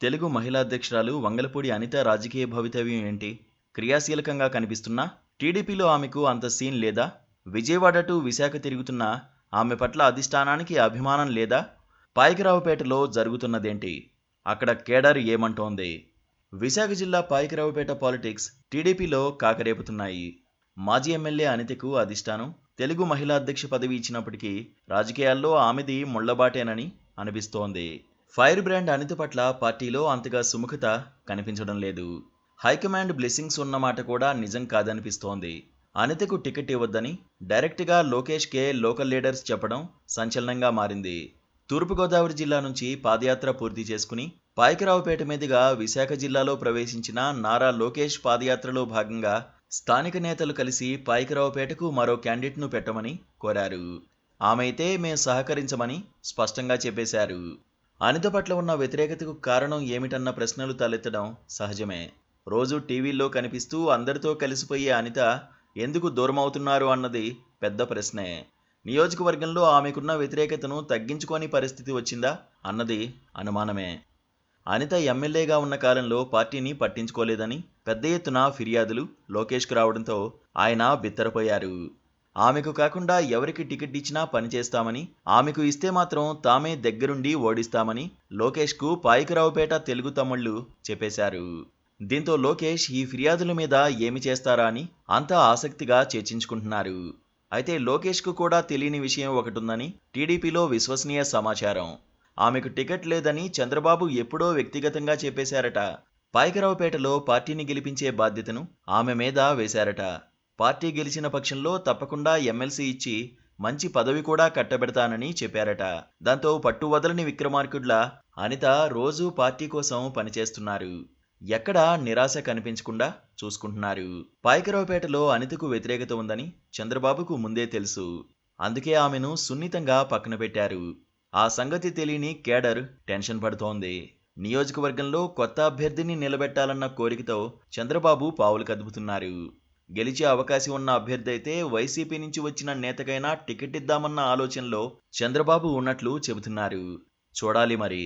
తెలుగు మహిళా అధ్యక్షురాలు వంగలపూడి అనిత రాజకీయ భవితవ్యం ఏంటి? క్రియాశీలకంగా కనిపిస్తున్నా టీడీపీలో ఆమెకు అంత సీన్ లేదా? విజయవాడ టు విశాఖ తిరుగుతున్నా ఆమె పట్ల అధిష్టానానికి అభిమానం లేదా? పాయకరావుపేటలో జరుగుతున్నదేంటి? అక్కడ కేడర్ ఏమంటోంది? విశాఖ జిల్లా పాయకరావుపేట పాలిటిక్స్ టీడీపీలో కాకరేపుతున్నాయి. మాజీ ఎమ్మెల్యే అనితకు అధిష్టానం తెలుగు మహిళా అధ్యక్ష పదవి ఇచ్చినప్పటికీ రాజకీయాల్లో ఆమెది ముళ్లబాటేనని అనిపిస్తోంది. ఫైర్ బ్రాండ్ అనిత పట్ల పార్టీలో అంతగా సుముఖత కనిపించడం లేదు. హైకమాండ్ బ్లెస్సింగ్స్ ఉన్నమాట కూడా నిజం కాదనిపిస్తోంది. అనితకు టికెట్ ఇవ్వద్దని డైరెక్ట్గా లోకేష్కే లోకల్ లీడర్స్ చెప్పడం సంచలనంగా మారింది. తూర్పుగోదావరి జిల్లా నుంచి పాదయాత్ర పూర్తి చేసుకుని పాయకరావుపేట మీదుగా విశాఖ జిల్లాలో ప్రవేశించిన నారా లోకేష్ పాదయాత్రలో భాగంగా స్థానిక నేతలు కలిసి పాయకరావుపేటకు మరో క్యాండిడేట్ను పెట్టమని కోరారు. ఆమె అయితే మేం సహకరించమని స్పష్టంగా చెప్పేశారు. అనిత పట్ల ఉన్న వ్యతిరేకతకు కారణం ఏమిటన్న ప్రశ్నలు తలెత్తడం సహజమే. రోజు టీవీల్లో కనిపిస్తూ అందరితో కలిసిపోయే అనిత ఎందుకు దూరమవుతున్నారు అన్నది పెద్ద ప్రశ్నే. నియోజకవర్గంలో ఆమెకున్న వ్యతిరేకతను తగ్గించుకోని పరిస్థితి వచ్చిందా అన్నది అనుమానమే. అనిత ఎమ్మెల్యేగా ఉన్న కాలంలో పార్టీని పట్టించుకోలేదని పెద్ద ఎత్తున ఫిర్యాదులు లోకేష్కు రావడంతో ఆయన బిత్తరపోయారు. ఆమెకు కాకుండా ఎవరికి టికెట్ ఇచ్చినా పనిచేస్తామని, ఆమెకు ఇస్తే మాత్రం తామే దగ్గరుండి ఓడిస్తామని లోకేష్కు పాయకరావుపేట తెలుగు తమ్ముళ్లు చెప్పేశారు. దీంతో లోకేష్ ఈ ఫిర్యాదుల మీద ఏమి చేస్తారా అని అంతా ఆసక్తిగా చర్చించుకుంటున్నారు. అయితే లోకేష్కు కూడా తెలియని విషయం ఒకటుందని టీడీపీలో విశ్వసనీయ సమాచారం. ఆమెకు టికెట్ లేదని చంద్రబాబు ఎప్పుడో వ్యక్తిగతంగా చెప్పేశారట. పాయకరావుపేటలో పార్టీని గెలిపించే బాధ్యతను ఆమె మీద వేశారట. పార్టీ గెలిచిన పక్షంలో తప్పకుండా ఎమ్మెల్సీ ఇచ్చి మంచి పదవి కూడా కట్టబెడతానని చెప్పారట. దాంతో పట్టు వదలని విక్రమార్కుడ్లా అనిత రోజూ పార్టీ కోసం పనిచేస్తున్నారు. ఎక్కడా నిరాశ కనిపించకుండా చూసుకుంటున్నారు. పాయకరావుపేటలో అనితకు వ్యతిరేకత ఉందని చంద్రబాబుకు ముందే తెలుసు. అందుకే ఆమెను సున్నితంగా పక్కన పెట్టారు. ఆ సంగతి తెలియని కేడర్ టెన్షన్ పడుతోంది. నియోజకవర్గంలో కొత్త అభ్యర్థిని నిలబెట్టాలన్న కోరికతో చంద్రబాబు పావులు కదుపుతున్నారు. గెలిచే అవకాశం ఉన్న అభ్యర్థి అయితే వైసీపీ నుంచి వచ్చిన నేతకైనా టికెట్ ఇద్దామన్న ఆలోచనలో చంద్రబాబు ఉన్నట్లు చెబుతున్నారు. చూడాలి మరి.